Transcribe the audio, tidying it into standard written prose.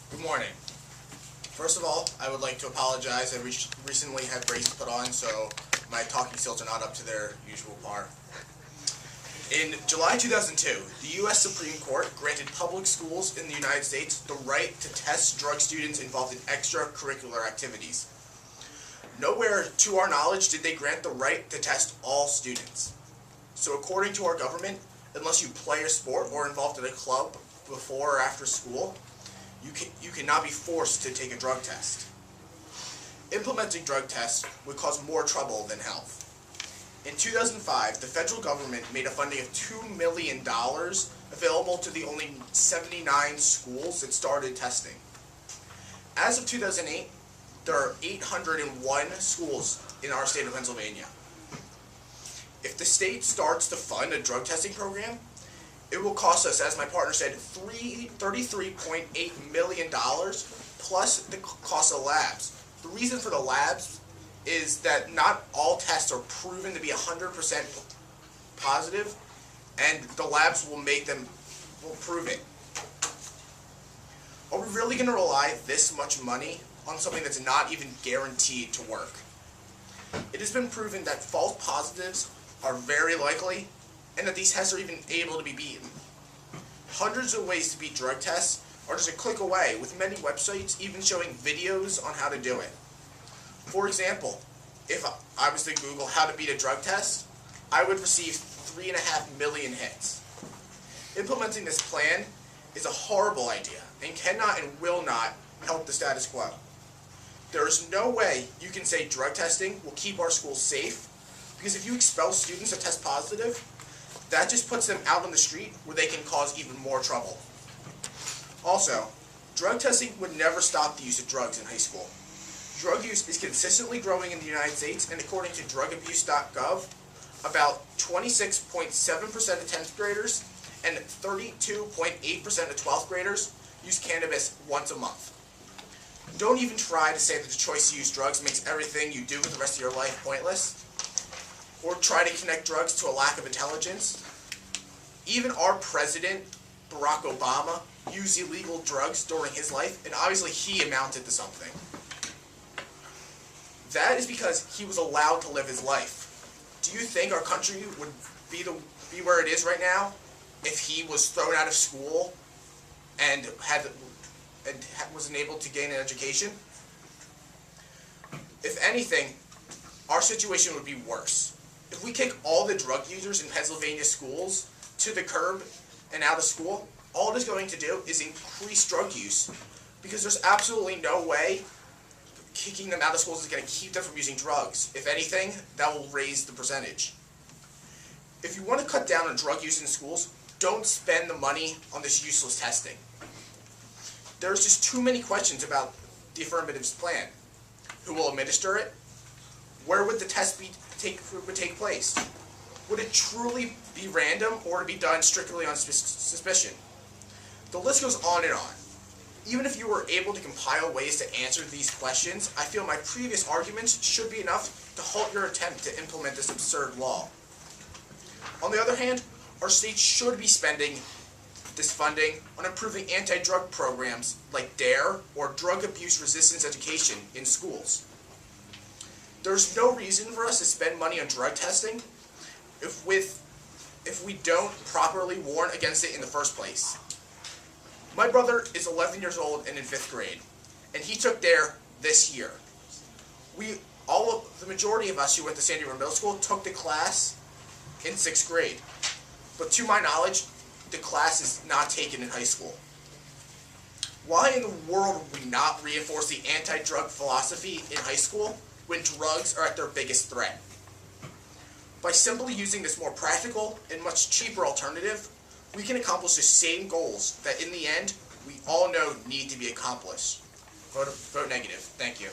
Good morning. First of all, I would like to apologize. I recently had braces put on, so my talking skills are not up to their usual par. In July 2002, the U.S. Supreme Court granted public schools in the United States the right to test drug students involved in extracurricular activities. Nowhere, to our knowledge, did they grant the right to test all students. So according to our government, unless you play a sport or involved in a club before or after school, you cannot be forced to take a drug test. Implementing drug tests would cause more trouble than health. In 2005, the federal government made a funding of $2 million available to the only 79 schools that started testing. As of 2008, there are 801 schools in our state of Pennsylvania. If the state starts to fund a drug testing program, it will cost us, as my partner said, $33.8 million plus the cost of labs. The reason for the labs is that not all tests are proven to be 100% positive, and the labs will prove it. Are we really going to rely this much money on something that's not even guaranteed to work? It has been proven that false positives are very likely, and that these tests are even able to be beaten. Hundreds of ways to beat drug tests are just a click away, with many websites even showing videos on how to do it. For example, if I was to Google how to beat a drug test, I would receive 3.5 million hits. Implementing this plan is a horrible idea and cannot and will not help the status quo. There is no way you can say drug testing will keep our schools safe, because if you expel students that test positive, that just puts them out on the street where they can cause even more trouble. Also, drug testing would never stop the use of drugs in high school. Drug use is consistently growing in the United States, and according to drugabuse.gov, about 26.7% of 10th graders and 32.8% of 12th graders use cannabis once a month. Don't even try to say that the choice to use drugs makes everything you do with the rest of your life pointless, or try to connect drugs to a lack of intelligence. Even our president, Barack Obama, used illegal drugs during his life, and obviously he amounted to something. That is because he was allowed to live his life. Do you think our country would be where it is right now if he was thrown out of school and wasn't able to gain an education? If anything, our situation would be worse. If we kick all the drug users in Pennsylvania schools to the curb and out of school, all it is going to do is increase drug use, because there's absolutely no way kicking them out of schools is going to keep them from using drugs. If anything, that will raise the percentage. If you want to cut down on drug use in schools, don't spend the money on this useless testing. There's just too many questions about the affirmatives plan. Who will administer it? Where would the test take place? Would it truly be random, or would it be done strictly on suspicion? The list goes on and on. Even if you were able to compile ways to answer these questions, I feel my previous arguments should be enough to halt your attempt to implement this absurd law. On the other hand, our state should be spending this funding on improving anti-drug programs like DARE, or drug abuse resistance education, in schools. There's no reason for us to spend money on drug testing if we don't properly warn against it in the first place. My brother is 11 years old and in 5th grade, and he took DARE this year. The majority of us who went to Sandy River Middle School took the class in 6th grade. But to my knowledge, the class is not taken in high school. Why in the world would we not reinforce the anti-drug philosophy in high school when drugs are at their biggest threat? By simply using this more practical and much cheaper alternative, we can accomplish the same goals that in the end we all know need to be accomplished. Vote negative. Thank you.